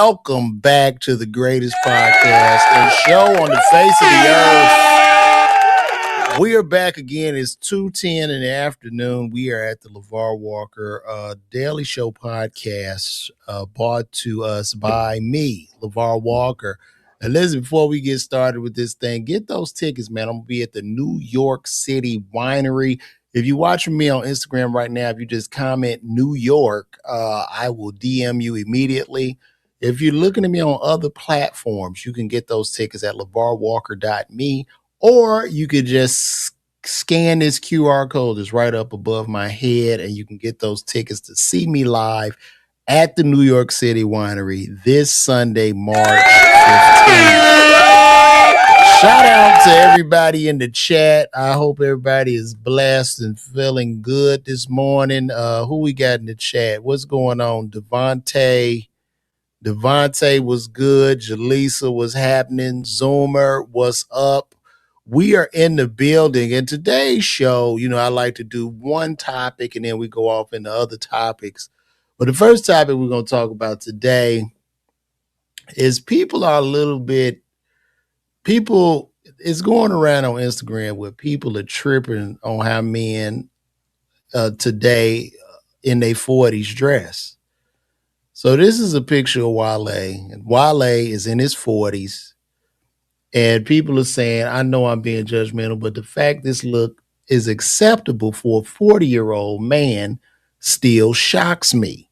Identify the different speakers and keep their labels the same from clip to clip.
Speaker 1: welcome back to the greatest podcast and show on the face of the earth. We are back again. It's 2:10 in the afternoon. We are at the LeVar Walker Daily Show podcast, brought to us by me, LeVar Walker. And listen, before we get started with this thing, get those tickets, man. I'm going to be at the New York City Winery. If you're watching me on Instagram right now, if you just comment New York, I will DM you immediately. If you're looking at me on other platforms, you can get those tickets at levarwalker.me, or you could just scan this QR code that's right up above my head, and you can get those tickets to see me live at the New York City Winery this Sunday, March 15th. Shout out to everybody in the chat. I hope everybody is blessed and feeling good this morning. Who we got in the chat? What's going on? Devontae was good. Jaleesa was happening. Zoomer was up. We are in the building. And today's show, I like to do one topic and then we go off into other topics. But the first topic we're going to talk about today is people it's going around on Instagram where people are tripping on how men today in their 40s dress. So this is a picture of Wale. And Wale is in his 40s. And people are saying, I know I'm being judgmental, but the fact this look is acceptable for a 40-year-old man still shocks me.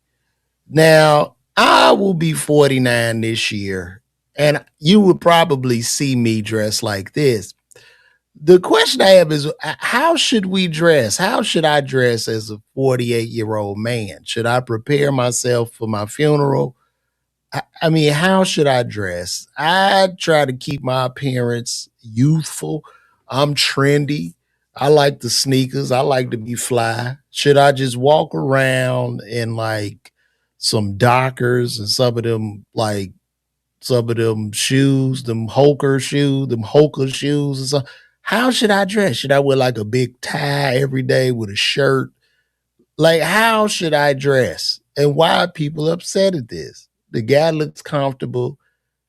Speaker 1: Now, I will be 49 this year, and you would probably see me dressed like this. The question I have is, how should we dress? How should I dress as a 48-year-old man? Should I prepare myself for my funeral? I mean, how should I dress? I try to keep my appearance youthful. I'm trendy. I like the sneakers. I like to be fly. Should I just walk around in like some Dockers and some of them shoes, them Hoka shoes and stuff? How should I dress? Should I wear like a big tie every day with a shirt? Like, how should I dress? And why are people upset at this? The guy looks comfortable,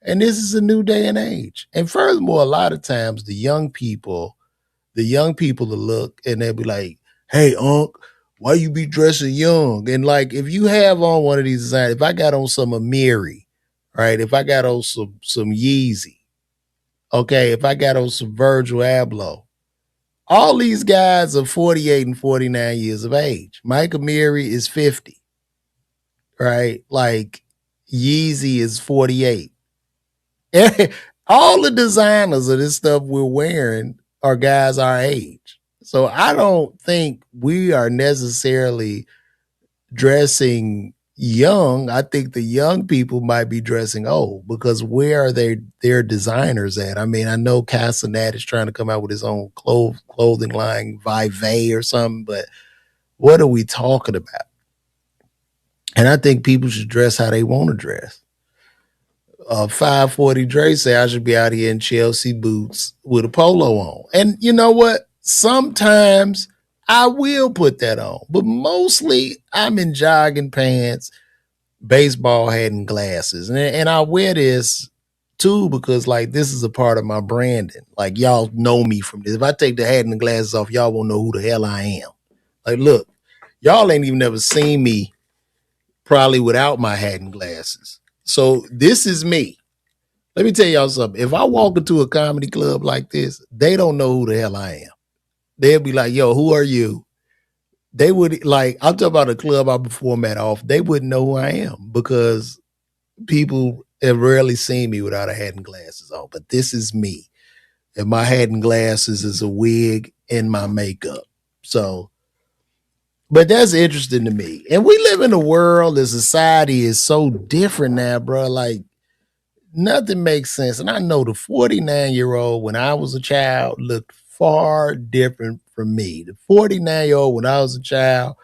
Speaker 1: and this is a new day and age. And furthermore, a lot of times the young people will look and they'll be like, hey, Unc, why you be dressing young? And like, if you have on one of these designs, if I got on some Amiri, right? If I got on some Yeezy, okay, if I got on some Virgil Abloh, all these guys are 48 and 49 years of age. Mike Amiri is 50, right? Like, Yeezy is 48. All the designers of this stuff we're wearing are guys our age. So I don't think we are necessarily dressing young. I think the young people might be dressing old, because where are their designers at? I mean, I know Casanat is trying to come out with his own clothing line, Vive or something, but what are we talking about? And I think people should dress how they want to dress. 540 Dre say I should be out here in Chelsea boots with a polo on. And you know what? Sometimes I will put that on, but mostly I'm in jogging pants, baseball hat, and glasses. And I wear this too because like this is a part of my branding. Like y'all know me from this. If I take the hat and the glasses off, y'all won't know who the hell I am. Like, look, y'all ain't even never seen me probably without my hat and glasses. So this is me. Let me tell y'all something. If I walk into a comedy club like this, they don't know who the hell I am. They'll be like, yo, who are you? They would like, I'm talking about a club I perform at off. They wouldn't know who I am because people have rarely seen me without a hat and glasses on. But this is me. And my hat and glasses is a wig and my makeup. So, but that's interesting to me. And we live in a world, the society is so different now, bro. Like, nothing makes sense. And I know the 49-year-old when I was a child looked far different from me. The 49-year-old when I was a child,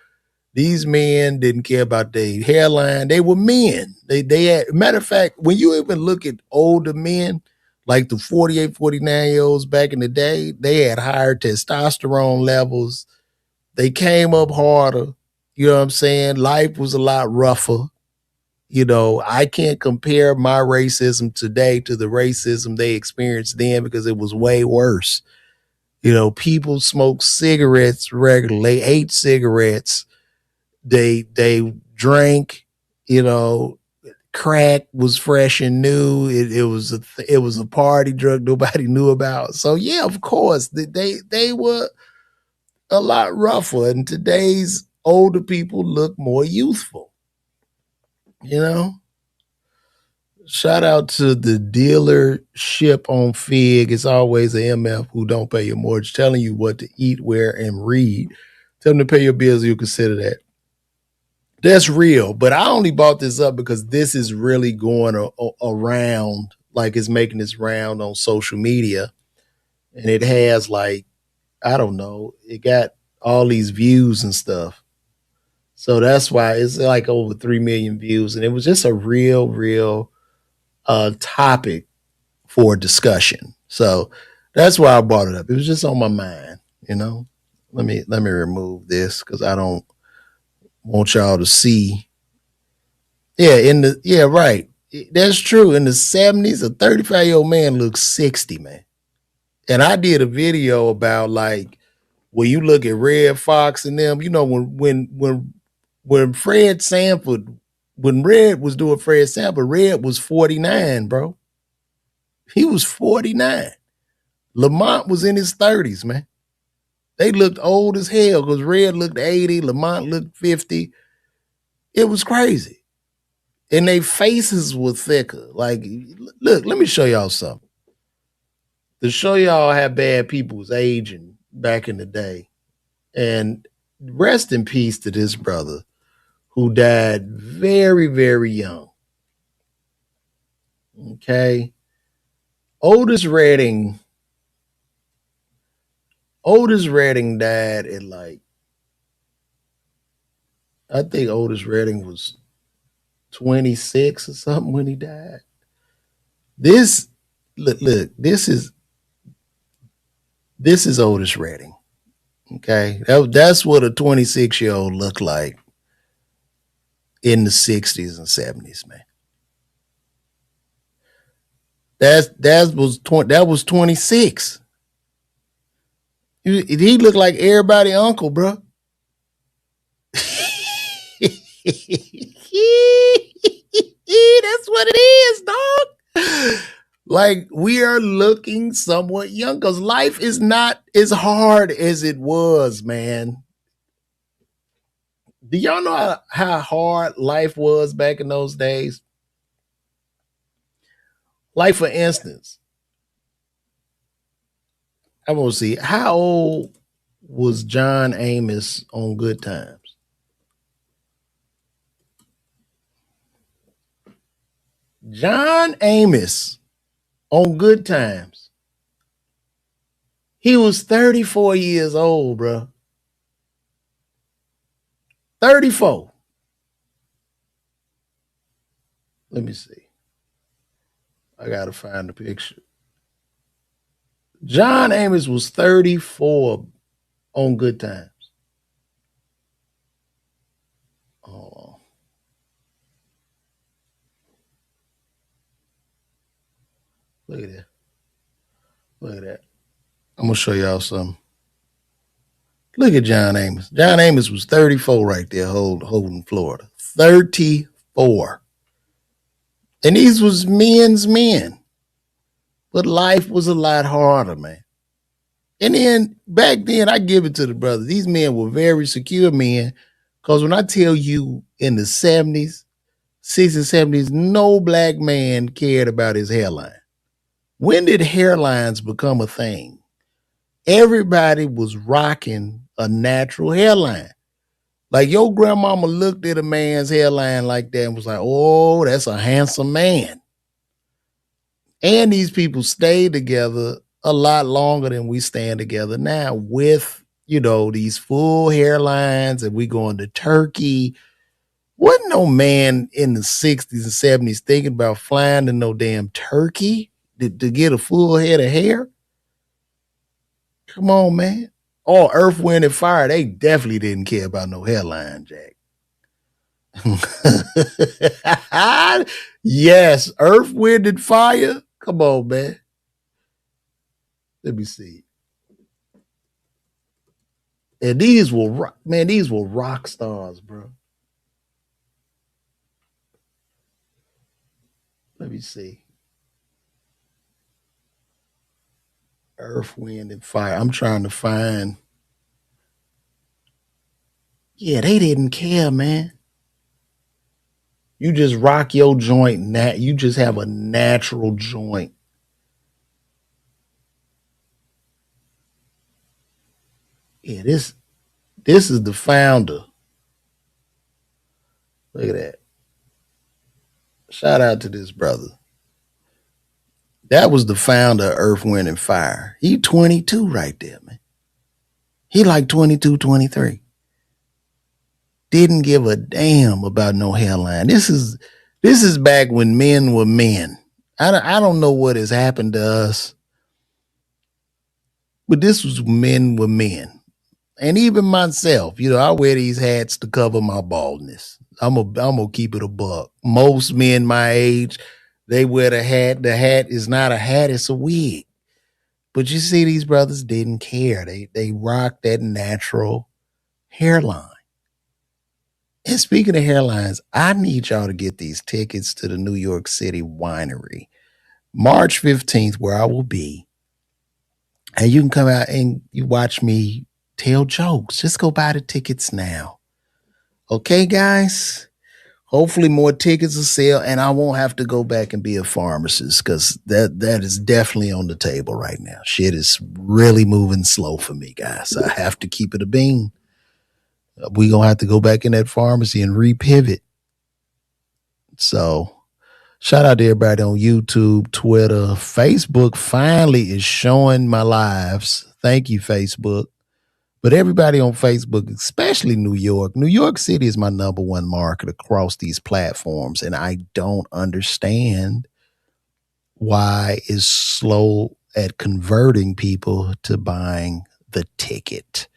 Speaker 1: these men didn't care about their hairline. They were men. They had, matter of fact, when you even look at older men, like the 48, 49-year-olds back in the day, they had higher testosterone levels. They came up harder. You know what I'm saying? Life was a lot rougher. I can't compare my racism today to the racism they experienced then because it was way worse. People smoke cigarettes regularly. They ate cigarettes. They drank. You know, crack was fresh and new. It was a party drug nobody knew about. So yeah, of course they were a lot rougher. And today's older people look more youthful. You know. Shout out to the dealership on Fig. It's always a MF who don't pay your mortgage, telling you what to eat, wear, and read. Tell them to pay your bills. You consider that. That's real. But I only bought this up because this is really going around, like it's making its round on social media. And it has like, I don't know, it got all these views and stuff. So that's why it's like over 3 million views. And it was just a real topic for discussion. So that's why I brought it up. It was just on my mind. Let me remove this because I don't want y'all to see. Yeah, right. That's true. In the 70s, a 35-year-old man looks 60, man. And I did a video about like when you look at Red Fox and them, when Fred Sanford, when Red was doing Fred Sanford, Red was 49, bro. He was 49. Lamont was in his 30s, man. They looked old as hell because Red looked 80, Lamont looked 50. It was crazy. And their faces were thicker. Like, look, let me show y'all something. To show y'all how bad people was aging back in the day. And rest in peace to this brother who died very, very young. Okay. Otis Redding died at like, I think Otis Redding was 26 or something when he died. This look, this is Otis Redding. Okay. That's what a 26-year-old looked like in the 60s and 70s, man. That was 26. He looked like everybody uncle, bro. That's what it is, dog. Like we are looking somewhat young because life is not as hard as it was, man. Do y'all know how hard life was back in those days? Like for instance, I want to see how old was John Amos on Good Times? John Amos on Good Times. He was 34 years old, bro. 34. Let me see. I got to find the picture. John Amos was 34 on Good Times. Oh. Look at that. Look at that. I'm going to show y'all something. Look at John Amos. John Amos was 34 right there holding Florida. 34. And these was men's men. But life was a lot harder, man. And then back then, I give it to the brothers. These men were very secure men. Because when I tell you in the 70s, 60s, 70s, no black man cared about his hairline. When did hairlines become a thing? Everybody was rocking a natural hairline. Like your grandmama looked at a man's hairline like that and was like, oh, that's a handsome man. And these people stayed together a lot longer than we stand together now with, these full hairlines and we going to Turkey. Wasn't no man in the 60s and 70s thinking about flying to no damn Turkey to get a full head of hair. Come on, man. Or Earth, Wind, and Fire, they definitely didn't care about no hairline, Jack. Yes, Earth, Wind, and Fire. Come on, man. Let me see. And these were man, these were rock stars, bro. Let me see. Earth, Wind, and Fire. I'm trying to find. Yeah, they didn't care, man. You just rock your joint. You just have a natural joint. Yeah, this is the founder. Look at that. Shout out to this brother. That was the founder of Earth, Wind, and Fire. He 22 right there, man. He like 22, 23. Didn't give a damn about no hairline. This is back when men were men. I don't know what has happened to us, but this was men were men. And even myself, I wear these hats to cover my baldness. I'm gonna keep it a buck. Most men my age, they wear the hat. The hat is not a hat; it's a wig. But you see, these brothers didn't care. They rocked that natural hairline. And speaking of hairlines, I need y'all to get these tickets to the New York City winery, March 15th, where I will be. And you can come out and you watch me tell jokes. Just go buy the tickets now. Okay, guys? Hopefully more tickets will sell and I won't have to go back and be a pharmacist because that is definitely on the table right now. Shit is really moving slow for me, guys. I have to keep it a bean. We gonna have to go back in that pharmacy and repivot. So shout out to everybody on YouTube, Twitter, Facebook finally is showing my lives. Thank you, Facebook. But everybody on Facebook, especially New York, New York City is my number one market across these platforms. And I don't understand why it's slow at converting people to buying the ticket.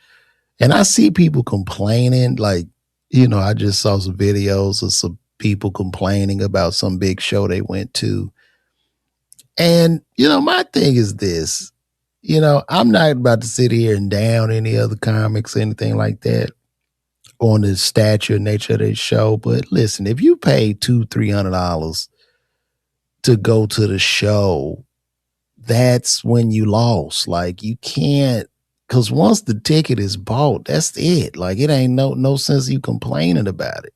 Speaker 1: And I see people complaining, like, I just saw some videos of some people complaining about some big show they went to. And, my thing is this, I'm not about to sit here and down any other comics or anything like that on the stature and nature of this show. But listen, if you pay $200-$300 to go to the show, that's when you lost. Like you can't, because once the ticket is bought, that's it. Like it ain't no sense you complaining about it.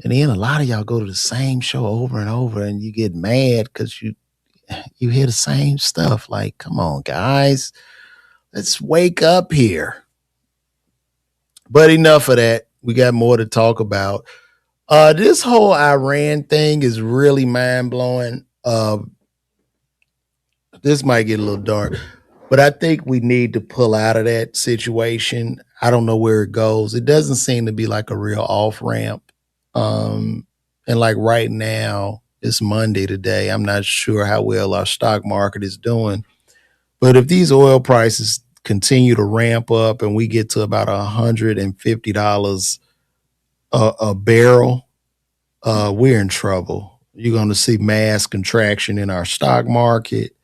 Speaker 1: And then a lot of y'all go to the same show over and over, and you get mad because you hear the same stuff. Like, come on, guys, let's wake up here. But enough of that. We got more to talk about. This whole Iran thing is really mind blowing. This might get a little dark, but I think we need to pull out of that situation. I don't know where it goes. It doesn't seem to be like a real off ramp. And like right now, it's Monday today. I'm not sure how well our stock market is doing. But if these oil prices continue to ramp up and we get to about $150 a barrel, we're in trouble. You're going to see mass contraction in our stock market.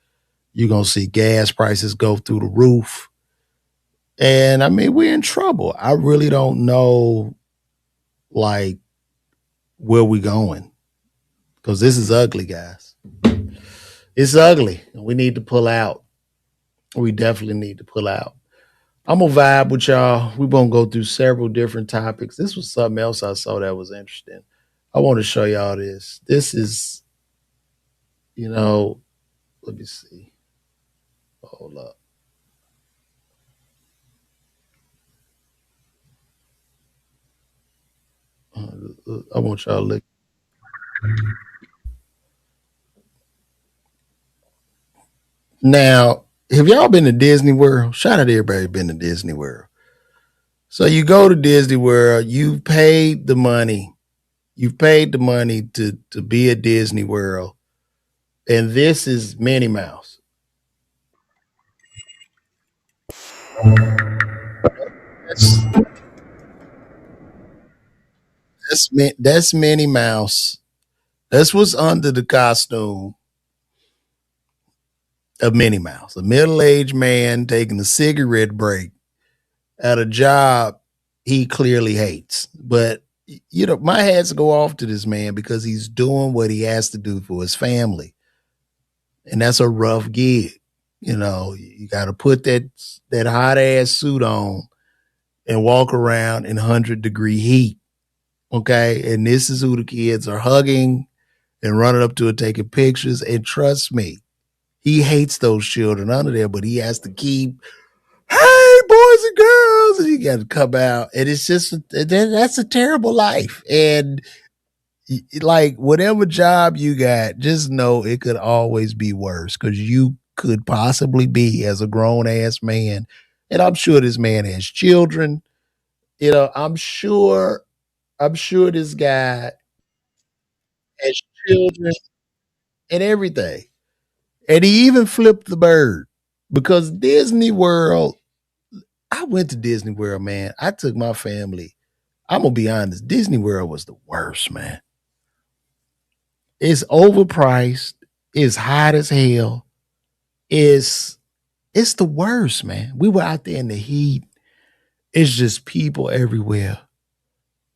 Speaker 1: You're going to see gas prices go through the roof. And I mean, we're in trouble. I really don't know, like, where we going because this is ugly, guys. It's ugly. We need to pull out. We definitely need to pull out. I'm gonna vibe with y'all. We're gonna go through several different topics. This was something else I saw that was interesting. I want to show y'all this. This is, you know, let me see. Hold up. I want y'all to look. Now, have y'all been to Disney World? Shout out to everybody been to Disney World. So you go to Disney World, you've paid the money. You've paid the money to be at Disney World. And this is Minnie Mouse. That's, That's Minnie Mouse. That's what's under the costume of Minnie Mouse. A middle-aged man taking a cigarette break at a job he clearly hates. But my hats go off to this man because he's doing what he has to do for his family. And that's a rough gig. You got to put that hot ass suit on and walk around in 100-degree heat. Okay. And this is who the kids are hugging and running up to it, taking pictures. And trust me, he hates those children under there, but he has to keep, hey, boys and girls, and you got to come out. And it's just, that's a terrible life. And like whatever job you got, just know it could always be worse because you could possibly be as a grown ass man. And I'm sure this man has children. I'm sure this guy has children and everything. And he even flipped the bird because Disney World, I went to Disney World, man. I took my family. I'm going to be honest. Disney World was the worst, man. It's overpriced. It's hot as hell. It's it's the worst, man. We were out there in the heat. It's just people everywhere.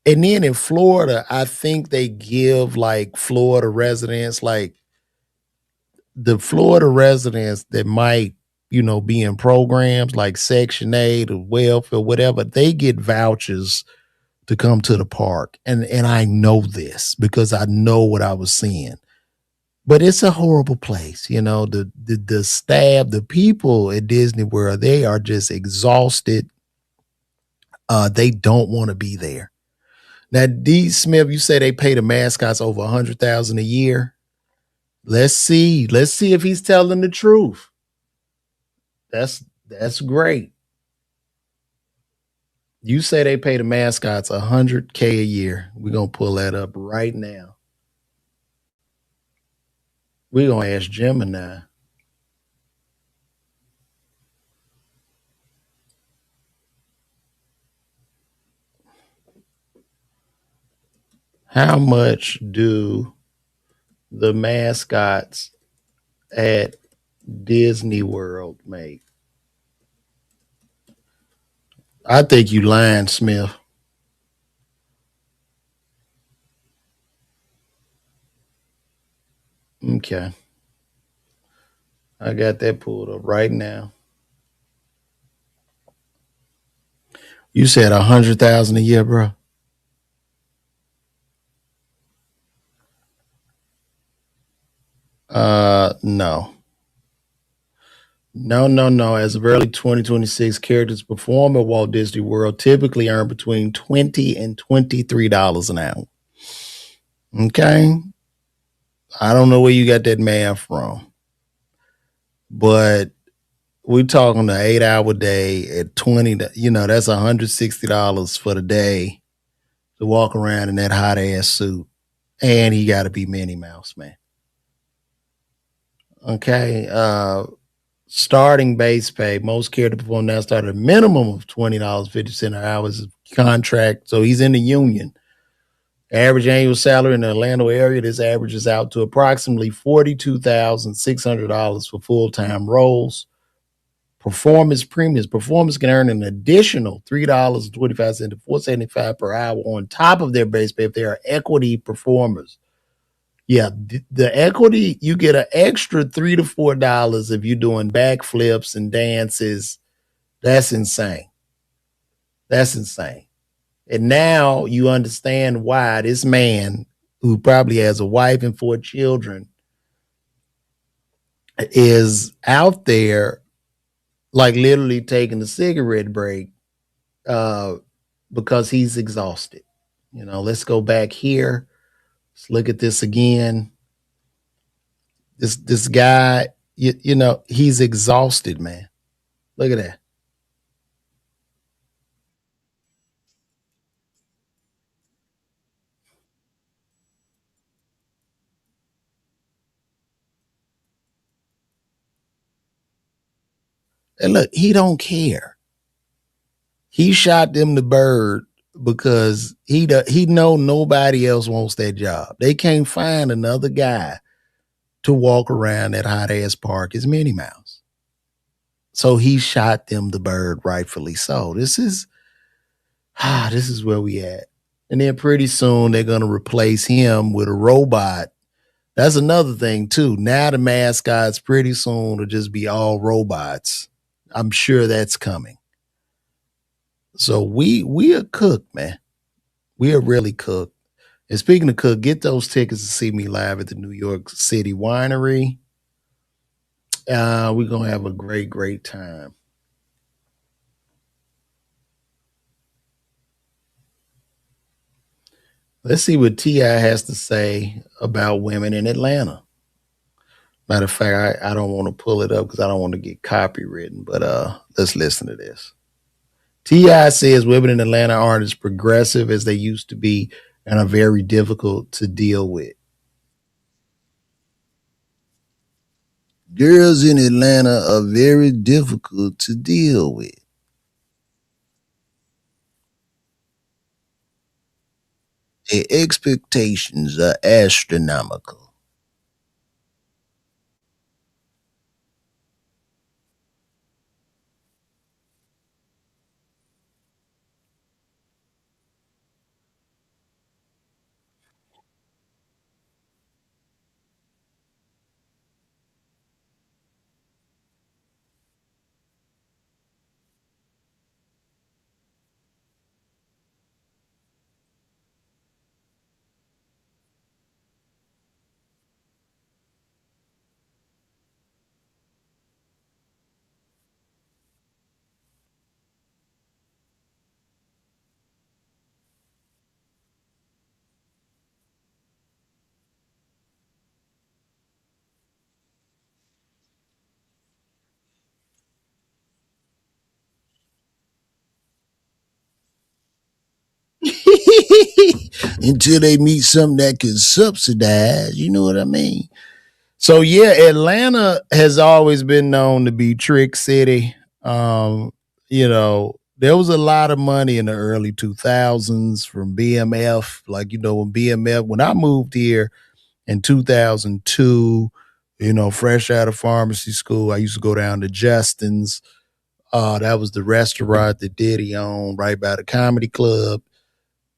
Speaker 1: And then in Florida, I think they give like Florida residents, like the Florida residents that might, be in programs like Section 8 or welfare, whatever, they get vouchers to come to the park. And I know this because I know what I was seeing. But it's a horrible place. The staff, the people at Disney World, they are just exhausted. They don't want to be there. Now, D. Smith, you say they pay the mascots over 100,000 a year. Let's see. Let's see if he's telling the truth. That's great. You say they pay the mascots 100K a year. We're gonna pull that up right now. We're gonna ask Gemini. How much do the mascots at Disney World make? I think you lying, Smith. Okay. I got that pulled up right now. You said 100,000 a year, bro. No. No, no, no. As of early 2026, characters perform at Walt Disney World typically earn between $20 and $23 an hour. Okay. I don't know where you got that math from, but we're talking an 8 hour day at 20, that's $160 for the day to walk around in that hot ass suit. And he got to be Minnie Mouse, man. Okay. Starting base pay, most care to perform now start at a minimum of $20.50 an hour is contract. So he's in the union. Average annual salary in the Atlanta area, this averages out to approximately $42,600 for full-time roles. Performance premiums. Performers can earn an additional $3.25 to $4.75 per hour on top of their base pay if they are equity performers. Yeah, the equity, you get an extra $3 to $4 if you're doing backflips and dances. That's insane. That's insane. And now you understand why this man, who probably has a wife and 4 children, is out there like literally taking a cigarette break uh, because he's exhausted. Let's go back here. Let's look at this again. This guy, he's exhausted, man. Look at that. And look, he don't care. He shot them the bird because he know nobody else wants that job. They can't find another guy to walk around that hot ass park as Minnie Mouse. So he shot them the bird, rightfully so. This is where we at. And then pretty soon they're gonna replace him with a robot. That's another thing too. Now the mascots pretty soon will just be all robots. I'm sure that's coming. So we are cooked, man. We are really cooked. And speaking of cook, get those tickets to see me live at the New York City Winery. We're gonna have a great, great time. Let's see what Ti has to say about women in Atlanta. Matter of fact, I don't want to pull it up because I don't want to get copywritten. But let's listen to this. Ti says women in Atlanta aren't as progressive as they used to be and are very difficult to deal with. Girls in Atlanta are very difficult to deal with. Their expectations are astronomical. Until they meet something that can subsidize, you know what I mean? So yeah, Atlanta has always been known to be Trick City. There was a lot of money in the early 2000s from BMF. Like, when BMF, when I moved here in 2002, fresh out of pharmacy school, I used to go down to Justin's. That was the restaurant that Diddy owned right by the comedy club.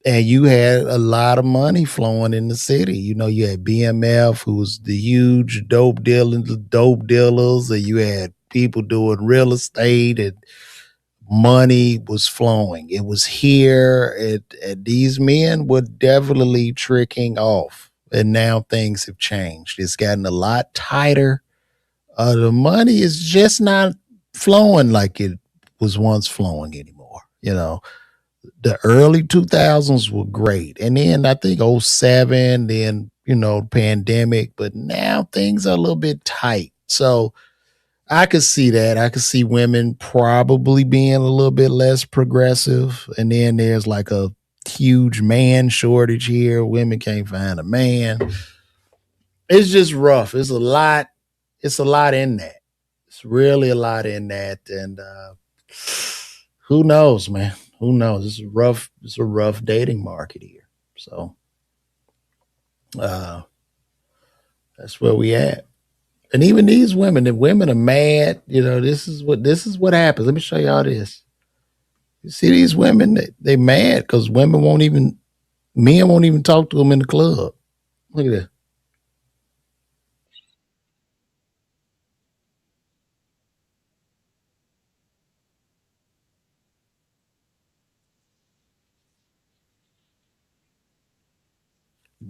Speaker 1: And you had a lot of money flowing in the city. You had BMF, who was the huge dope dealers, and you had people doing real estate, and money was flowing. It was here, and these men were definitely tricking off. And now things have changed. It's gotten a lot tighter. The money is just not flowing like it was once flowing anymore. The early 2000s were great. And then I think '07, then, pandemic, but now things are a little bit tight. So I could see that. I could see women probably being a little bit less progressive. And then there's like a huge man shortage here. Women can't find a man. It's just rough. It's a lot in that. It's really a lot in that. And who knows, man? Who knows? It's a rough dating market here. So uh that's where we at. And even these women, the women are mad. This is what happens. Let me show y'all this. You see these women, they mad because men won't even talk to them in the club. Look at this.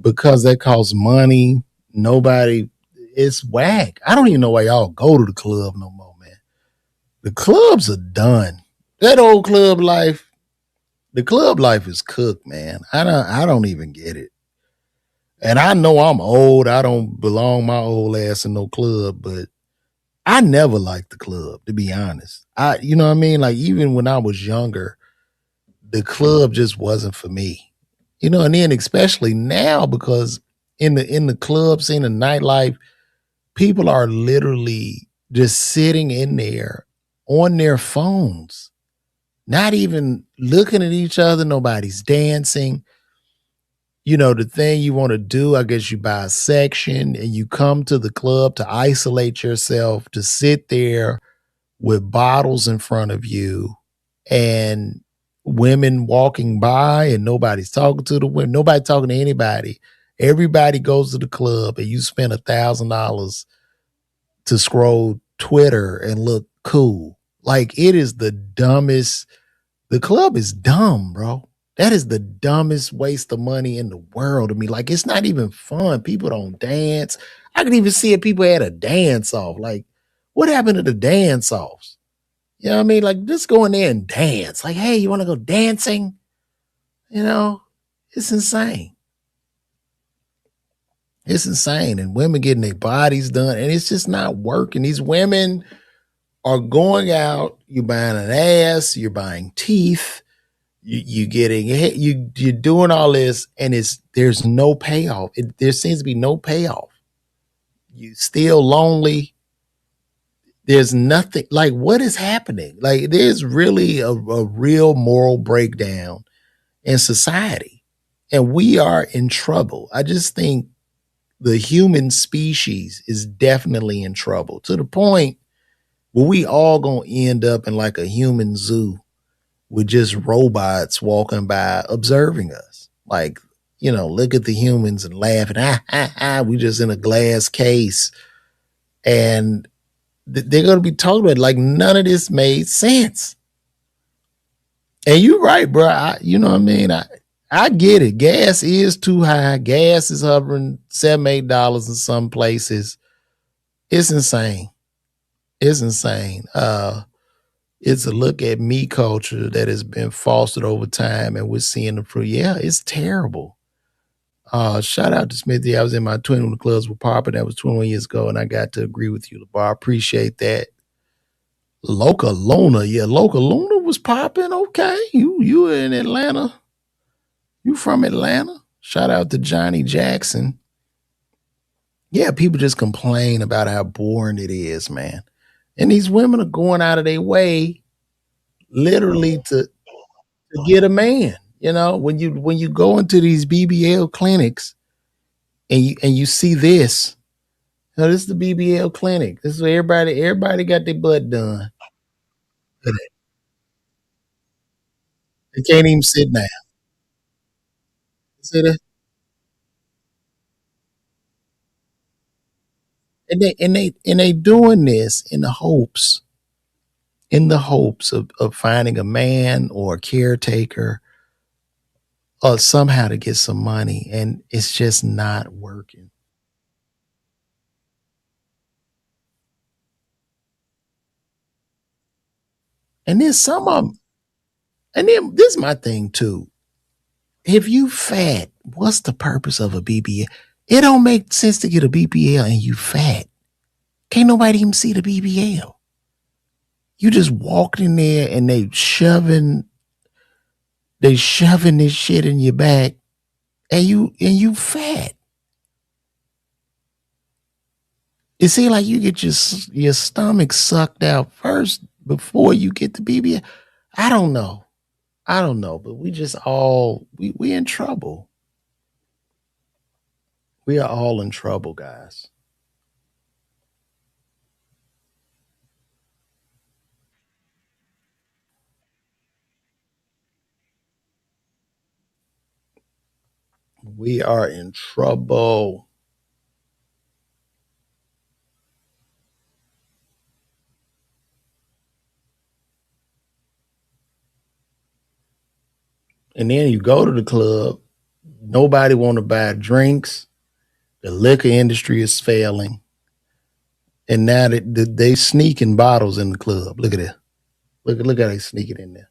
Speaker 1: Because that costs money. Nobody, it's whack. I don't even know why y'all go to the club no more, man. The clubs are done. That old the club life is cooked, man. I don't even get it. And I know I'm old. I don't belong my old ass in no club, but I never liked the club, to be honest. You know what I mean? Like, even when I was younger, the club just wasn't for me. And then especially now, because in the club scene, the nightlife, people are literally just sitting in there on their phones, not even looking at each other. Nobody's dancing. You know, the thing you want to do, I guess you buy a section and you come to the club to isolate yourself, to sit there with bottles in front of you and women walking by and nobody's talking to the women, nobody talking to anybody. Everybody goes to the club and you spend $1,000 to scroll Twitter and look cool. Like it is the dumbest. The club is dumb, bro. That is the dumbest waste of money in the world to me. Like it's not even fun. People don't dance. I could even see if people had a dance off. Like, what happened to the dance offs? You know what I mean? Like, just go in there and dance. Like, hey, you want to go dancing? You know, it's insane. It's insane. And women getting their bodies done, and it's just not working. These women are going out, you're buying an ass, you're buying teeth, you getting you're doing all this, and there's no payoff. There seems to be no payoff. You still lonely. There's nothing like what is happening. Like there's really a real moral breakdown in society, and we are in trouble. I just think the human species is definitely in trouble to the point where we all gonna end up in like a human zoo with just robots walking by observing us. Like, you know, look at the humans and laughing. We just in a glass case. And they're going to be talking about it like none of this made sense. And you're right, bro. You know what I mean? I get it. Gas is too high. Gas is hovering $7, $8 in some places. It's insane. It's insane. It's a look at me culture that has been fostered over time, and we're seeing the fruit. Yeah, it's terrible. Shout out to Smithy. I was in my 21 clubs with Papa. That was 21 years ago, and I got to agree with you, LeBar. I appreciate that. Local Luna, yeah, Local Luna was popping. Okay, you were in Atlanta. You from Atlanta? Shout out to Johnny Jackson. Yeah, people just complain about how boring it is, man. And these women are going out of their way, literally to get a man. You know, when you go into these BBL clinics and you see this, you know, this is the BBL clinic. This is where everybody got their butt done. They can't even sit down. See that? And they doing this in the hopes of finding a man or a caretaker or somehow to get some money, and it's just not working. And then some of them, and then this is my thing too. If you fat, what's the purpose of a BBL? It don't make sense to get a BBL and you fat. Can't nobody even see the BBL. You just walked in there and they shoving this shit in your back, and you fat. It seems like you get your stomach sucked out first before you get the BBL. I don't know. I don't know, but we just all we in trouble. We are all in trouble, guys. We are in trouble. And then you go to the club, nobody want to buy drinks. The liquor industry is failing, and now they sneaking bottles in the club. Look at it. Look how they sneak it in there.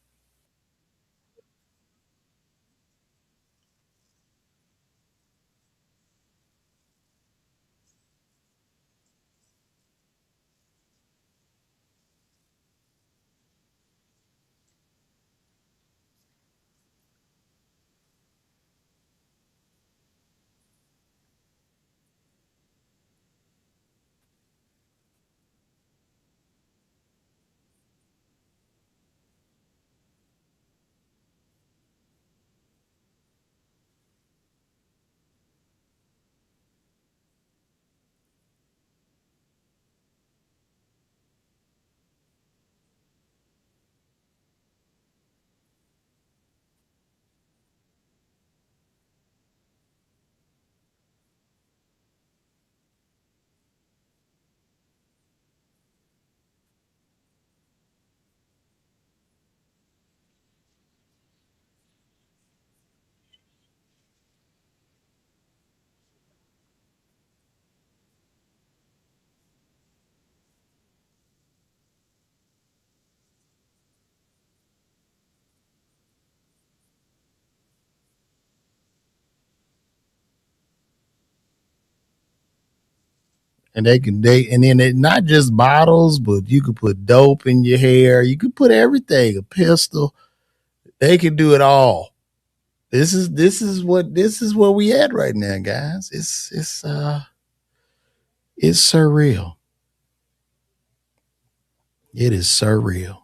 Speaker 1: And and then it not just bottles, but you could put dope in your hair. You could put everything, a pistol. They can do it all. This is where we at right now, guys. It's surreal. It is surreal.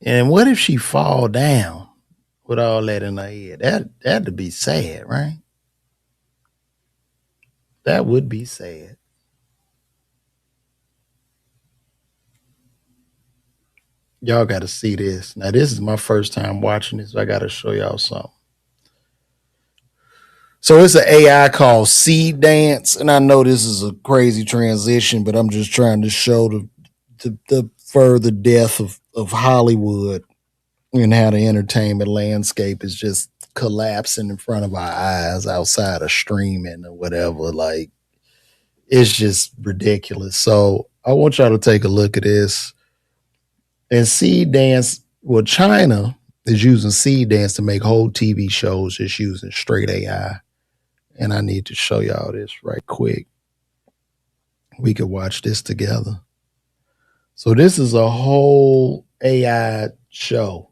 Speaker 1: And what if she fall down with all that in her head? That'd be sad, right? That would be sad. Y'all got to see this. Now, this is my first time watching this. So I got to show y'all something. So it's an AI called Seed Dance, and I know this is a crazy transition, but I'm just trying to show the further death of Hollywood and how the entertainment landscape is just collapsing in front of our eyes outside of streaming or whatever. Like, it's just ridiculous. So I want y'all to take a look at this. And Seed Dance, well, China is using Seed Dance to make whole TV shows just using straight AI. And I need to show y'all this right quick. We could watch this together. So this is a whole AI show.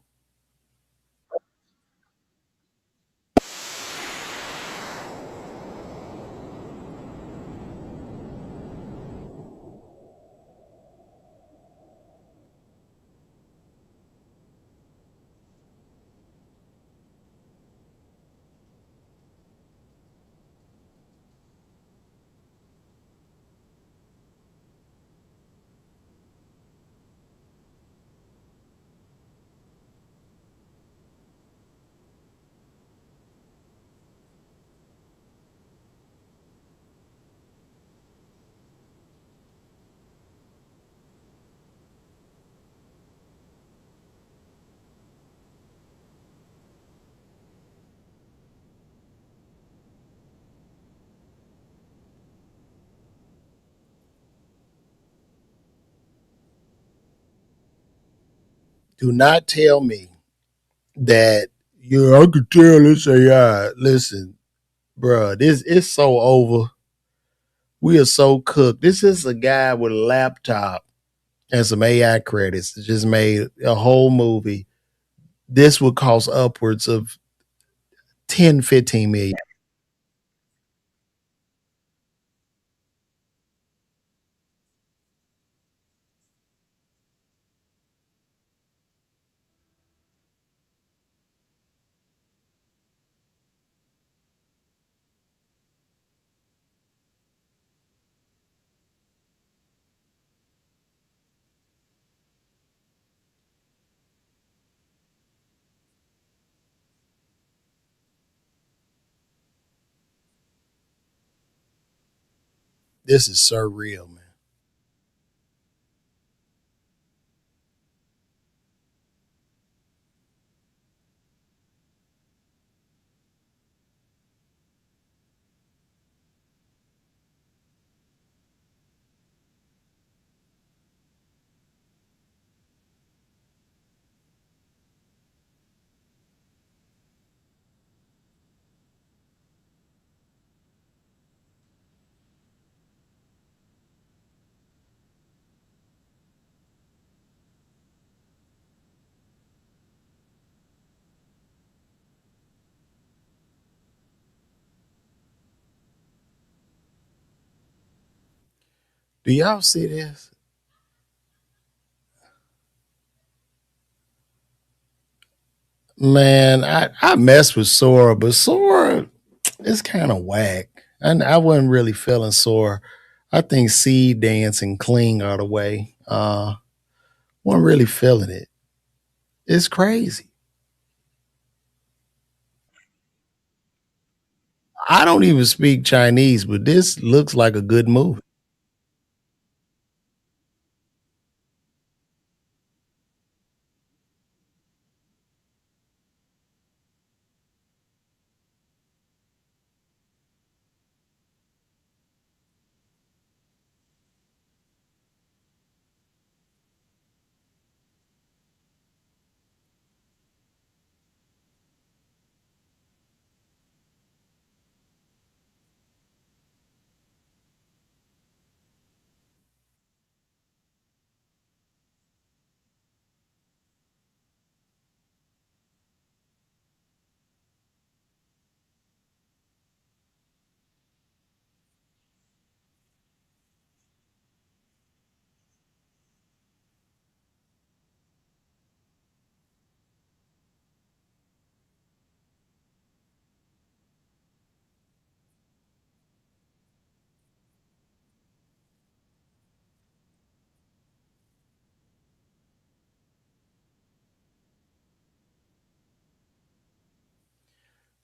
Speaker 1: Do not tell me that I could tell it's AI. Listen, bruh, this is so over. We are so cooked. This is a guy with a laptop and some AI credits that just made a whole movie. This would cost upwards of 10, 15 million. This is surreal, man. Do y'all see this? Man, I mess with Sora, but Sora is kind of whack. And I wasn't really feeling Sora. I think Seed Dance and Cling are the way. Wasn't really feeling it. It's crazy. I don't even speak Chinese, but this looks like a good movie.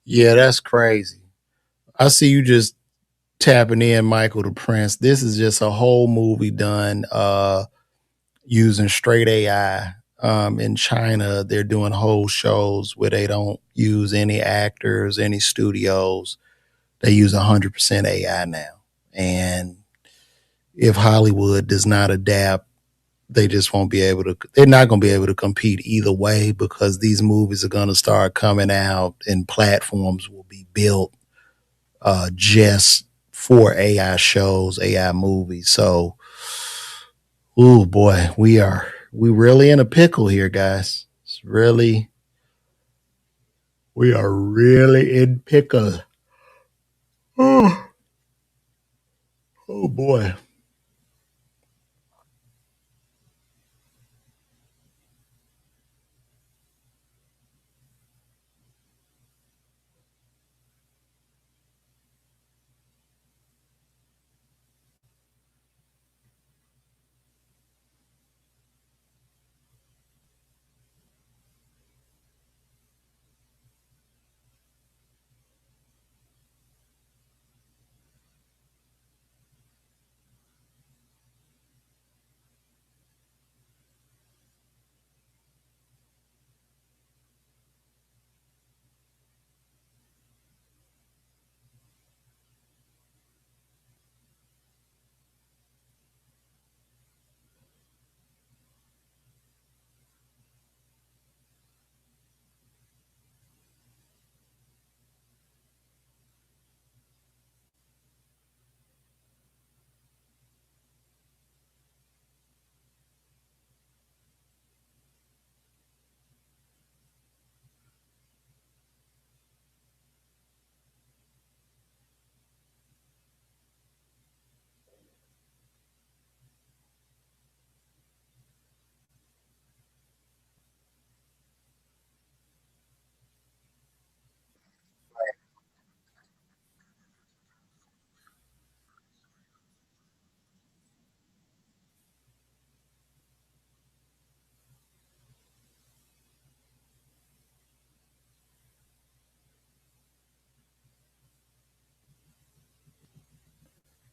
Speaker 1: Yeah, that's crazy. I see you just tapping in, Michael the Prince. This is just a whole movie done using straight AI. In China, they're doing whole shows where they don't use any actors, any studios. They use 100% AI now. And if Hollywood does not adapt, they just won't be able to, they're not going to be able to compete either way because these movies are going to start coming out and platforms will be built just for AI shows, AI movies. So, oh boy, we really in a pickle here, guys. It's really, we are really in pickle. Oh, oh boy.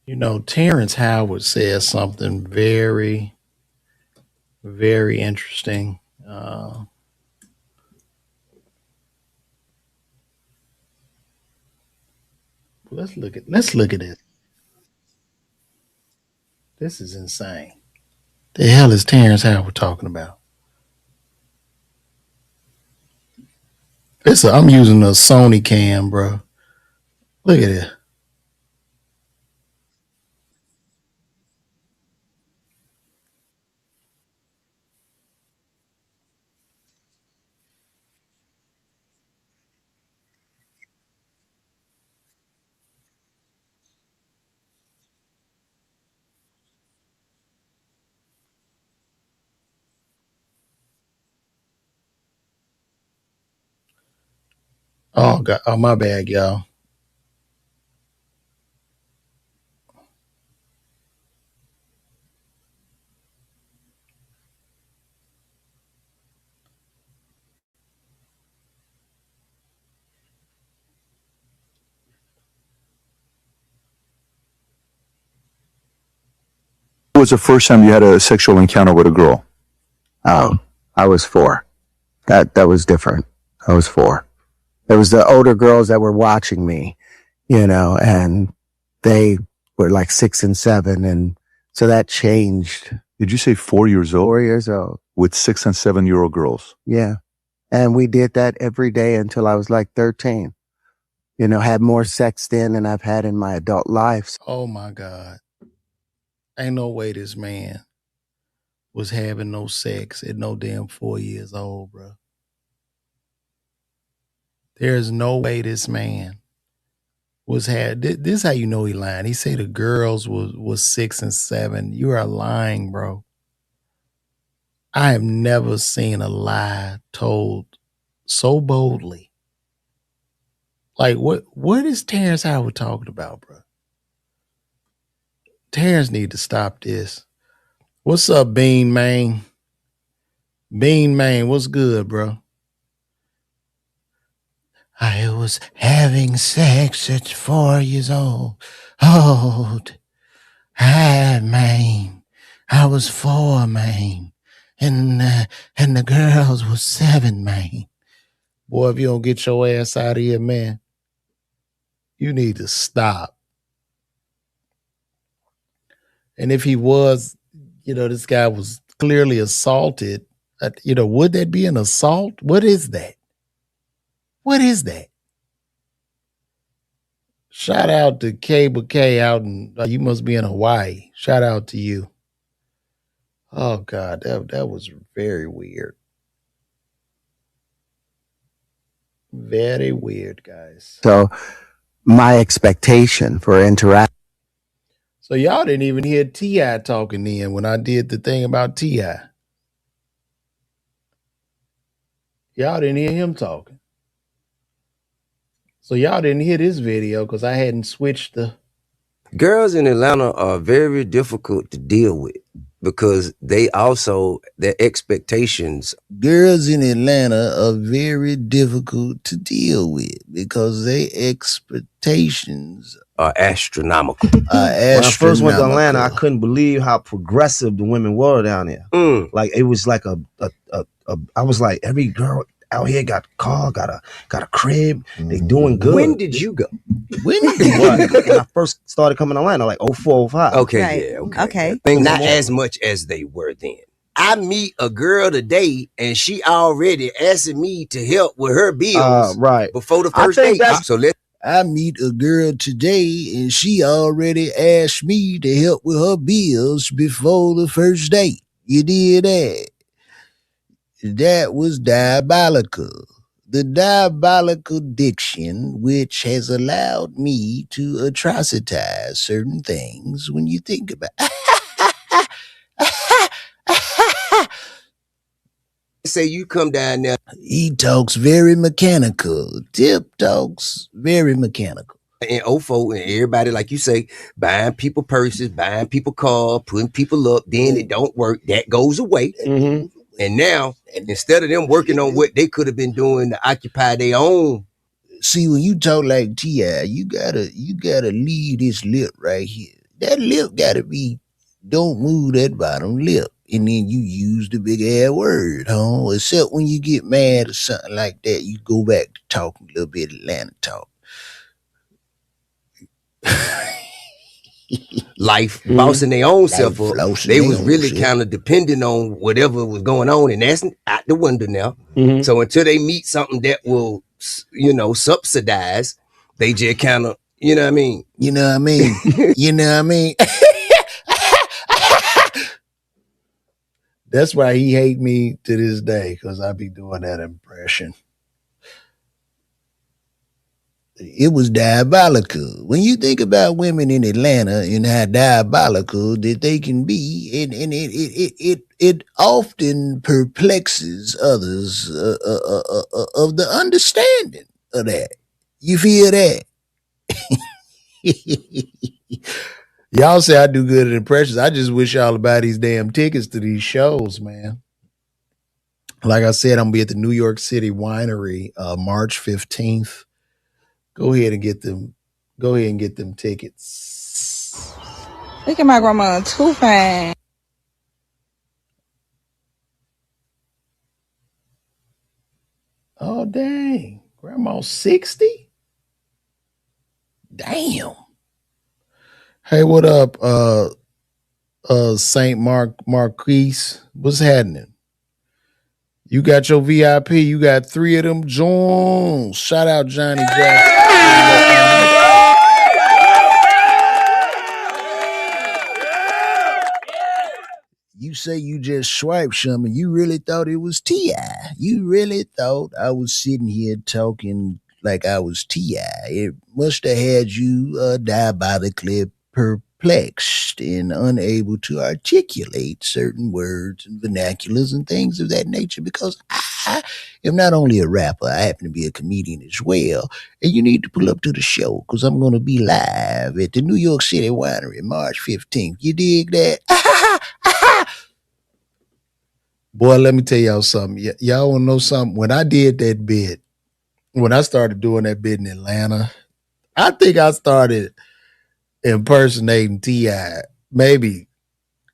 Speaker 1: You know, Terrence Howard says something very, very interesting. Let's look at this. This is insane. The hell is Terrence Howard talking about? I'm using a Sony cam, bro. Look at it. Oh god, oh my bad, y'all.
Speaker 2: When was the first time you had a sexual encounter with a girl? Oh, I was 4. That was different. I was 4. It was the older girls that were watching me, and they were like 6 and 7, and so that changed. Did you say 4 years old? 4 years old. With 6 and 7-year-old girls? Yeah. And we did that every day until I was like 13. Had more sex then than I've had in my adult life.
Speaker 1: Oh my god. Ain't no way this man was having no sex at no damn 4 years old, bro. There's no way this man was had this how you know he lying. He said the girls was 6 and 7. You are lying, bro. I have never seen a lie told so boldly. Like what is Terrence Howard talking about, bro? Terrence need to stop this. What's up, Bean Man? Bean Man, what's good, bro? I was having sex at 4 years old. Hi, man. I was 4, man. And the girls was 7, man. Boy, if you don't get your ass out of here, man, you need to stop. And if he was, this guy was clearly assaulted, would that be an assault? What is that? What is that? Shout out to Cable K out in, you must be in Hawaii. Shout out to you. Oh God, that was very weird. Very weird, guys.
Speaker 2: So my expectation for interaction.
Speaker 1: So y'all didn't even hear T.I. talking then when I did the thing about T.I. Y'all didn't hear him talking. So y'all didn't hear this video because I hadn't switched the...
Speaker 3: Girls in Atlanta are very difficult to deal with because they also, their expectations.
Speaker 1: Girls in Atlanta are very difficult to deal with because their expectations
Speaker 3: are astronomical.
Speaker 4: When I first went to Atlanta, I couldn't believe how progressive the women were down there. Like it was like I was like, every girl out here got a car, got a crib. They doing good.
Speaker 3: When did you go?
Speaker 1: When
Speaker 4: I first started coming to Atlanta, like 04, 05.
Speaker 3: Okay,
Speaker 5: Right.
Speaker 3: yeah,
Speaker 5: Okay.
Speaker 3: Not as much as they were then. I meet a girl today and she already asking me to help with her bills
Speaker 4: right
Speaker 3: before the
Speaker 4: I
Speaker 3: first
Speaker 4: think
Speaker 3: date. So
Speaker 1: I meet a girl today and she already asked me to help with her bills before the first date. You did that. That was diabolical. The diabolical diction which has allowed me to atrocitize certain things when you think about
Speaker 3: say you come down there.
Speaker 1: He talks very mechanical. Tip talks very mechanical.
Speaker 3: In 04 and everybody, like you say, buying people purses, buying people cars, putting people up, then it don't work. That goes away. And now, instead of them working on what they could have been doing to occupy their own.
Speaker 1: See, when you talk like T.I., you gotta leave this lip right here. That lip gotta be, don't move that bottom lip. And then you use the big ass word, huh? Except when you get mad or something like that, you go back to talking a little bit Atlanta talk.
Speaker 3: Life bossing their own self up. They was really kind of depending on whatever was going on, and that's out the window now. So until they meet something that will, subsidize, they just kind of, you know what I mean?
Speaker 1: You know what I mean? You know what I mean? That's why he hate me to this day, because I be doing that impression. It was diabolical. When you think about women in Atlanta and how diabolical that they can be, and it often perplexes others of the understanding of that. You feel that? Y'all say I do good at impressions. I just wish y'all about these damn tickets to these shows, man. Like I said, I'm gonna be at the New York City Winery March 15th. Go ahead and get them. Go ahead and get them tickets.
Speaker 5: Look at my grandma, too fine.
Speaker 1: Oh dang, grandma's 60. Damn. Hey, what up, Saint Marquise? What's happening? You got your VIP. You got 3 of them Jones. Shout out Johnny Jackson. You say you just swiped something. You really thought it was T.I. You really thought I was sitting here talking like I was T.I. It must have had you diabolically perplexed and unable to articulate certain words and vernaculars and things of that nature, because I am not only a rapper, I happen to be a comedian as well. And you need to pull up to the show because I'm going to be live at the New York City Winery March 15th. You dig that? Boy, let me tell y'all something. Y'all want to know something? When I did that bit when I started doing that bit in Atlanta, I think I started impersonating T.I. maybe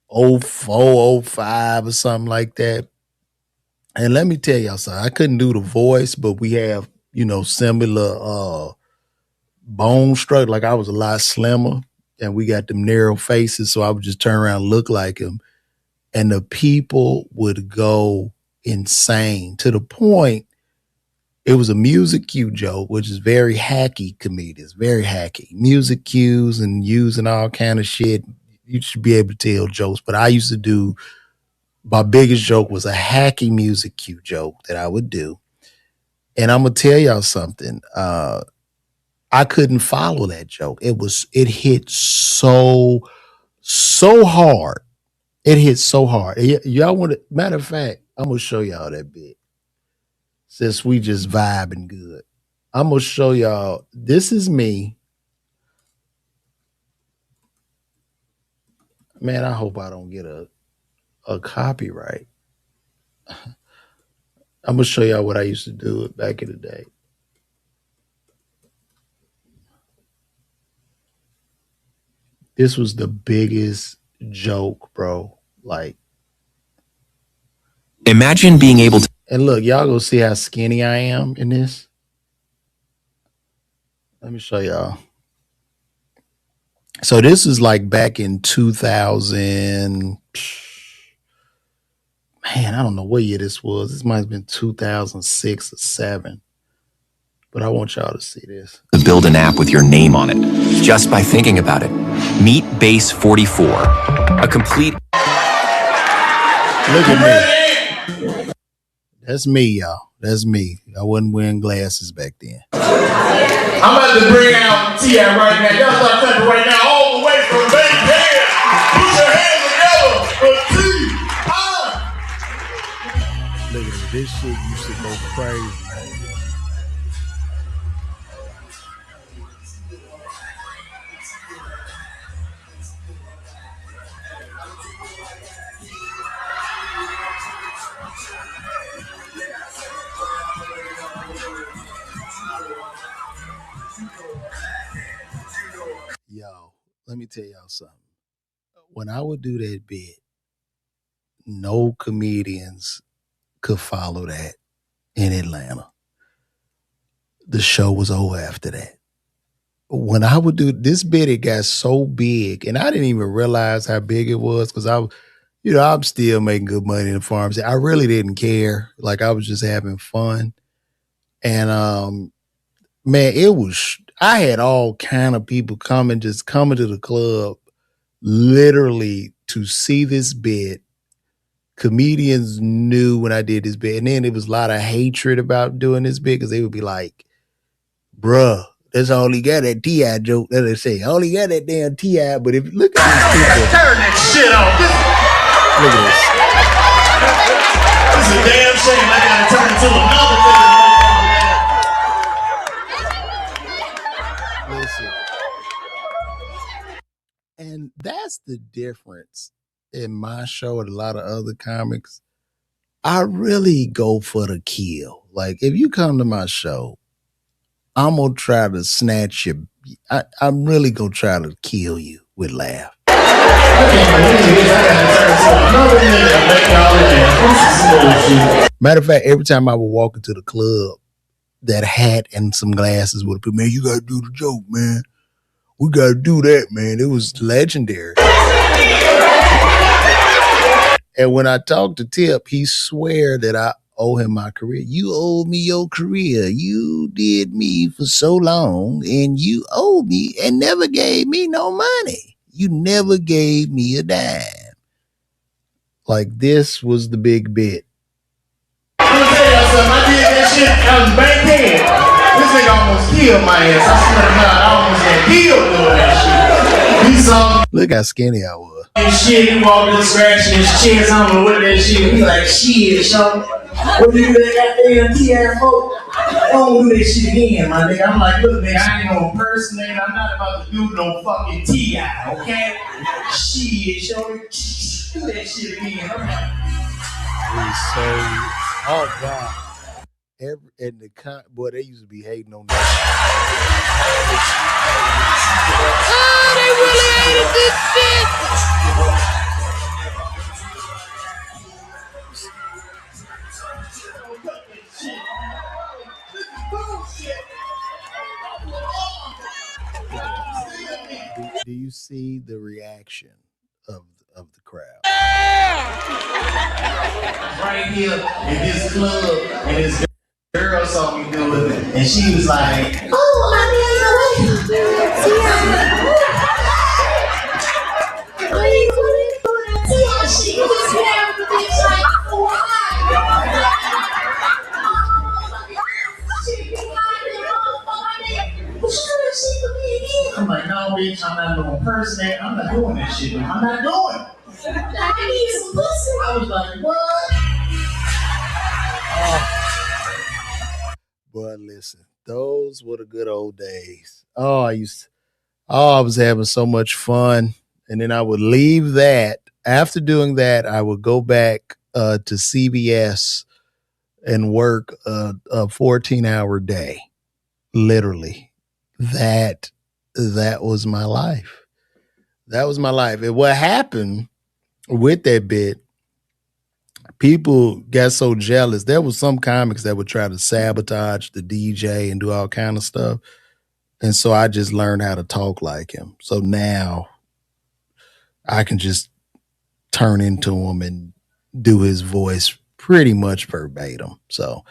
Speaker 1: 04, 05 or something like that. And let me tell y'all something. I couldn't do the voice, but we have, similar bone structure. Like I was a lot slimmer and we got them narrow faces. So I would just turn around and look like him. And the people would go insane to the point it was a music cue joke, which is very hacky comedians, very hacky. Music cues and using all kind of shit. You should be able to tell jokes. But I used to do, my biggest joke was a hacky music cue joke that I would do. And I'm going to tell y'all something. I couldn't follow that joke. It hit so hard. It hit so hard. Y'all want to, matter of fact, I'm going to show y'all that bit. Since we just vibing good. I'm going to show y'all, this is me. Man, I hope I don't get a copyright. I'm going to show y'all what I used to do back in the day. This was the biggest joke, bro. Like,
Speaker 6: imagine being able to.
Speaker 1: And look, y'all go see how skinny I am in this. Let me show y'all. So this is like back in 2000. Man, I don't know what year this was. This might have been 2006 or 7. But I want y'all to see this.
Speaker 6: To build an app with your name on it, just by thinking about it. Meet Base 44, a complete.
Speaker 1: Look at me. That's me, y'all. That's me. I wasn't wearing glasses back then.
Speaker 7: I'm about to bring out T.I. right now. Y'all start clapping right now, all the way from Big Head. Put your hands together for T.I.
Speaker 1: Look at this. This shit used to go crazy. Yo, let me tell y'all something. When I would do that bit, no comedians could follow that in Atlanta. The show was over after that. When I would do this bit, it got so big, and I didn't even realize how big it was because I'm still making good money in the pharmacy. I really didn't care. Like I was just having fun. And man, I had all kind of people coming to the club literally to see this bit. Comedians knew when I did this bit. And then there was a lot of hatred about doing this bit because they would be like, bruh, that's all he got, that T.I. joke. That they say, all he got that damn T.I. But if you look at these people.
Speaker 7: Turn that shit off.
Speaker 1: Look at this.
Speaker 7: This is a damn shame. I gotta turn it to another thing.
Speaker 1: And that's the difference in my show and a lot of other comics. I really go for the kill. Like, if you come to my show, I'm going to try to snatch you. I'm really going to try to kill you with laugh. Matter of fact, every time I would walk into the club, that hat and some glasses would be, man, you got to do the joke, man. We got to do that, man. It was legendary. And when I talk to Tip, he swear that I owe him my career. You owe me your career. You did me for so long, and you owe me and never gave me no money. You never gave me a dime. Like, this was the big bit.
Speaker 7: I'm gonna tell y'all something. I did that shit. I was backhead. This nigga almost killed my ass. I swear to God, I almost got killed doing that shit. He saw me.
Speaker 1: Look how skinny I was.
Speaker 7: And shit, he walked up scratching his chest. I don't know what that shit. He like, shit, son. What do you do that goddamn T.I. folk? I don't do that shit again, my nigga. I'm like, look, nigga, I ain't no impersonator. I'm not about to do no fucking T.I., okay? Shit, shorty. Do that shit again. I'm like,
Speaker 1: It was so, oh God. And boy, they used to be hating on that. Oh, they really hated this shit. Do you see the reaction of the crowd?
Speaker 7: Right here in this club, and this girl saw me do it, and she was like, "Oh, my I'm like, no, bitch, I'm not doing impersonate. I'm not doing that shit. I'm not doing it. I need some pussy. I was like, what?
Speaker 1: But listen, those were the good old days. I was having so much fun. And then I would leave that. After doing that, I would go back to CBS and work a 14-hour day. Literally. That was my life. That was my life. And what happened with that bit, people got so jealous. There was some comics that would try to sabotage the DJ and do all kind of stuff. And so I just learned how to talk like him. So now I can just turn into him and do his voice pretty much verbatim. So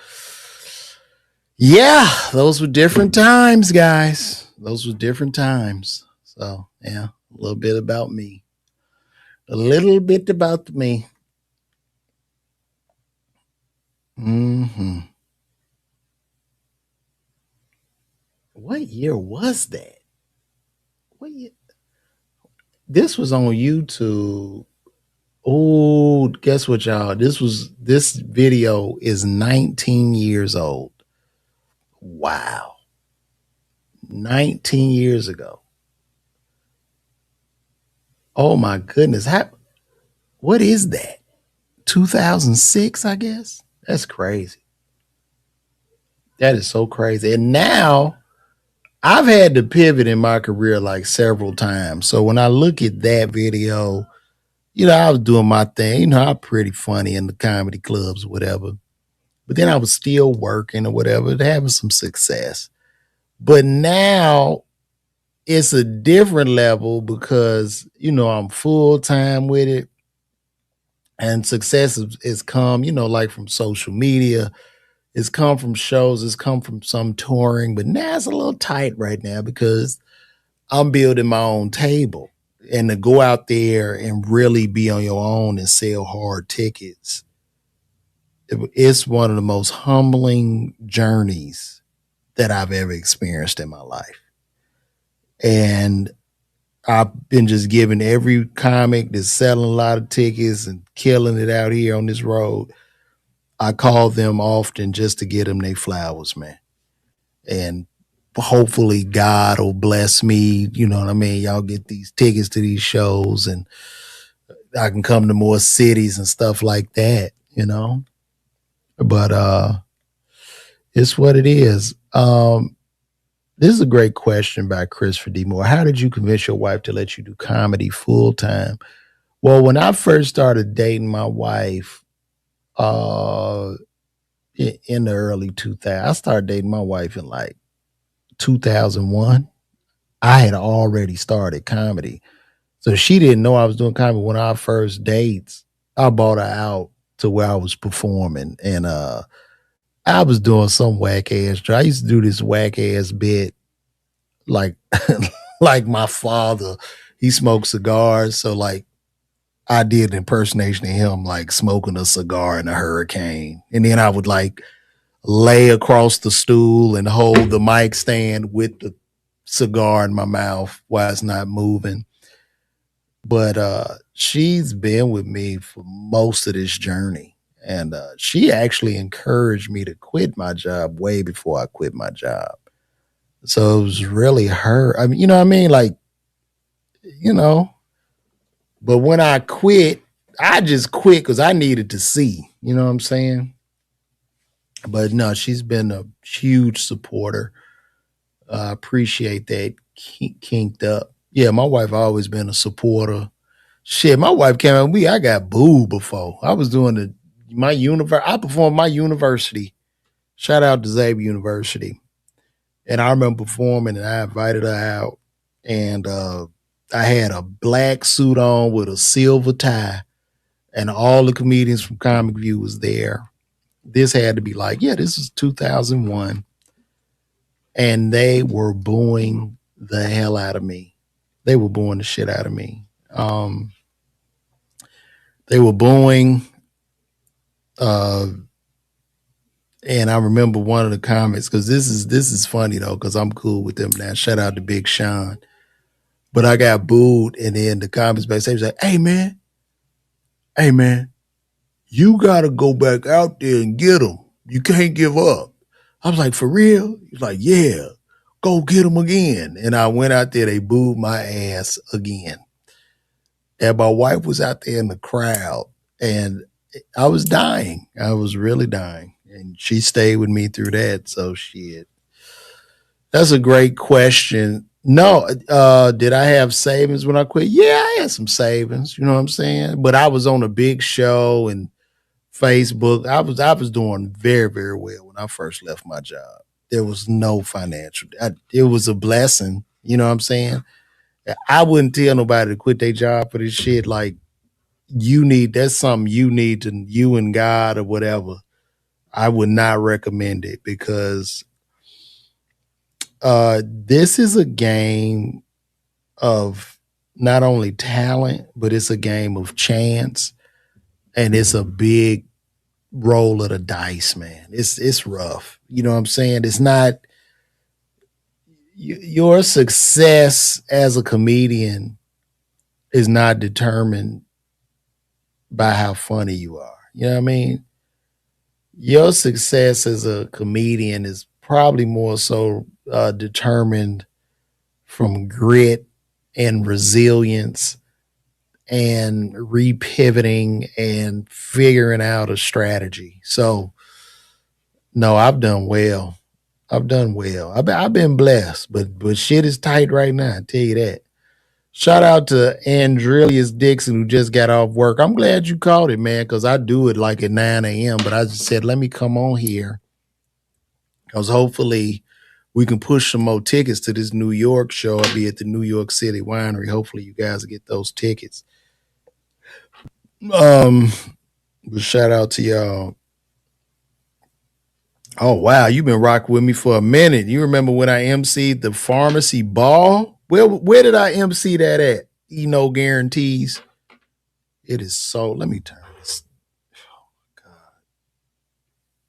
Speaker 1: yeah, those were different times, guys. Those were different times. So yeah, a little bit about me. A little bit about me. Mm-hmm. What year was that? What year? This was on YouTube. Oh, guess what, y'all? This video is 19 years old. Wow. 19 years ago. Oh my goodness. What is that? 2006, I guess? That's crazy. That is so crazy. And now I've had to pivot in my career like several times. So when I look at that video, I was doing my thing. I'm pretty funny in the comedy clubs or whatever. But then I was still working or whatever, having some success. But now it's a different level because, I'm full time with it. And success is come, like from social media. It's come from shows. It's come from some touring. But now it's a little tight right now because I'm building my own table. And to go out there and really be on your own and sell hard tickets, it's one of the most humbling journeys that I've ever experienced in my life. And I've been just giving every comic that's selling a lot of tickets and killing it out here on this road. I call them often just to get them their flowers, man. And hopefully God will bless me. You know what I mean? Y'all get these tickets to these shows and I can come to more cities and stuff like that, But it's what it is. This is a great question by Christopher D. Moore. How did you convince your wife to let you do comedy full time? Well, when I first started dating my wife, in the early 2000s, I started dating my wife in like 2001. I had already started comedy. So she didn't know I was doing comedy. When our first dates, I brought her out to where I was performing. And I was doing some whack ass. I used to do this whack ass bit like like my father. He smoked cigars. So like I did an impersonation of him like smoking a cigar in a hurricane. And then I would like lay across the stool and hold the mic stand with the cigar in my mouth while it's not moving. But she's been with me for most of this journey. And she actually encouraged me to quit my job way before I quit my job. So it was really her. I mean, you know what I mean? Like, but when I quit, I just quit because I needed to see, you know what I'm saying? But no, she's been a huge supporter. I appreciate that. Kinked up. Yeah, my wife always been a supporter. Shit, my wife came out with me. I got booed before. I was doing my universe. I performed my university. Shout out to Xavier University. And I remember performing and I invited her out. And I had a black suit on with a silver tie. And all the comedians from Comic View was there. This had to be like, yeah, this is 2001. And they were booing the hell out of me. They were booing the shit out of me. They were booing. And I remember one of the comments, because this is funny though, because I'm cool with them now. Shout out to Big Sean. But I got booed, and then the comments backstage was like, hey man, you gotta go back out there and get them. You can't give up. I was like, for real? He's like, yeah, go get them again. And I went out there, they booed my ass again. And my wife was out there in the crowd, and I was dying. I was really dying. And she stayed with me through that. So shit. That's a great question. No, did I have savings when I quit? Yeah, I had some savings, you know what I'm saying? But I was on a big show and Facebook. I was doing very, very well when I first left my job. There was no financial. It was a blessing, you know what I'm saying? I wouldn't tell nobody to quit their job for this shit. Like, that's something you need to, you and God or whatever. I would not recommend it, because this is a game of not only talent, but it's a game of chance, and it's a big roll of the dice, man. It's rough. You know what I'm saying? It's not your success as a comedian is not determined by how funny you are. You know what I mean? Your success as a comedian is probably more so determined from grit and resilience and repivoting and figuring out a strategy. So, no, I've done well. I've been blessed, but shit is tight right now. I tell you that. Shout out to Andrelius Dixon, who just got off work. I'm glad you called it, man, because I do it like at 9 a.m. But I just said, let me come on here, because hopefully we can push some more tickets to this New York show. I'll be at the New York City Winery. Hopefully you guys will get those tickets. But shout out to y'all. Oh, wow. You've been rocking with me for a minute. You remember when I emceed the pharmacy ball? Where did I MC that at? No guarantees. It is so. Let me turn this. Oh, my God.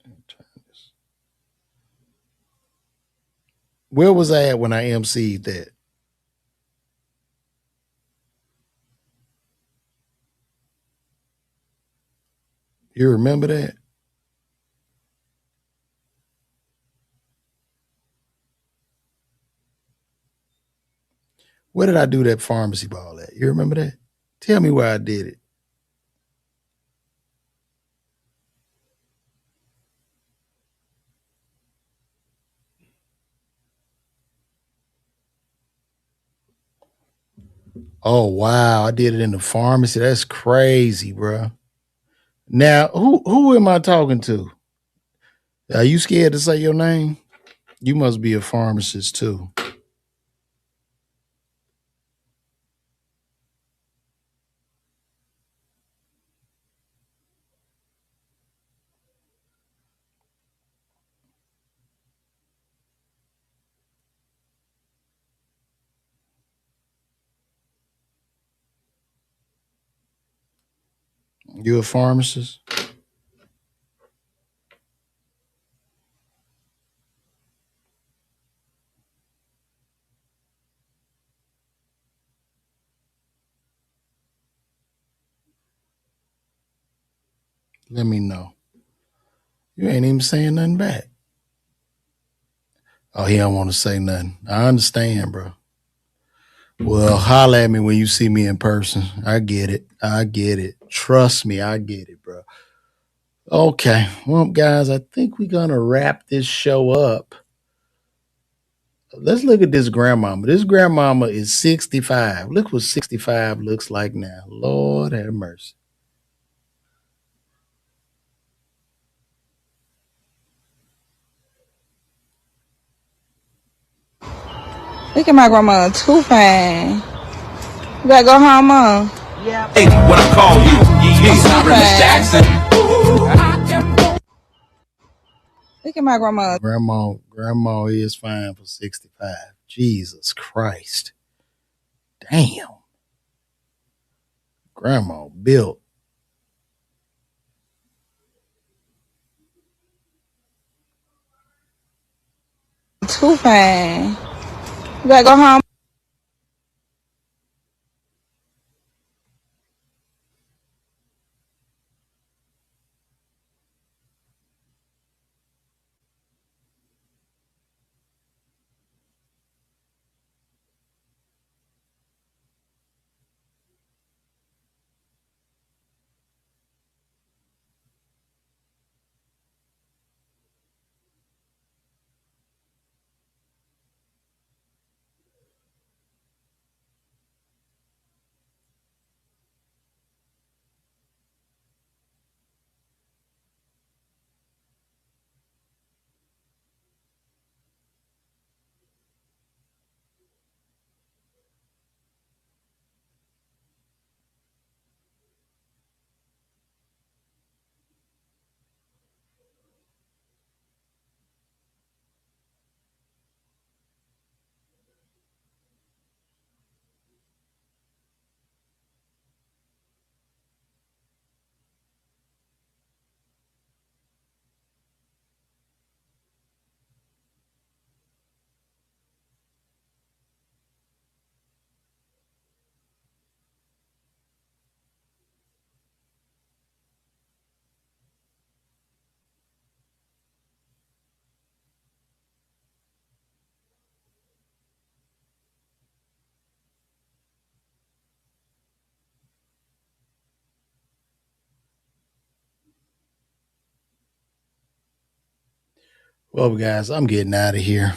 Speaker 1: Let me turn this. Where was I at when I emceed that? You remember that? Where did I do that pharmacy ball at? You remember that? Tell me where I did it. Oh, wow. I did it in the pharmacy. That's crazy, bro. Now, who am I talking to? Are you scared to say your name? You must be a pharmacist too. You a pharmacist? Let me know. You ain't even saying nothing back. Oh, he don't want to say nothing. I understand, bro. Well, holler at me when you see me in person. I get it. Trust me, I get it, bro. Okay. Well, guys, I think we're going to wrap this show up. Let's look at this grandmama. This grandmama is 65. Look what 65 looks like now. Lord have mercy.
Speaker 5: Look at my grandma, too fine. You gotta go home, Mom.
Speaker 8: Hey, what I call you? Miss Jackson.
Speaker 5: Look at my grandma.
Speaker 1: Grandma is fine for 65. Jesus Christ. Damn. Grandma built.
Speaker 5: Too fine. You gotta go home.
Speaker 1: Well, guys, I'm getting out of here.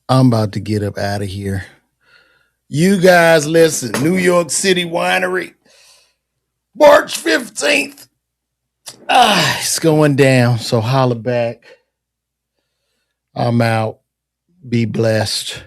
Speaker 1: I'm about to get up out of here. You guys listen, New York City Winery, March 15th. It's going down, so holler back. I'm out. Be blessed.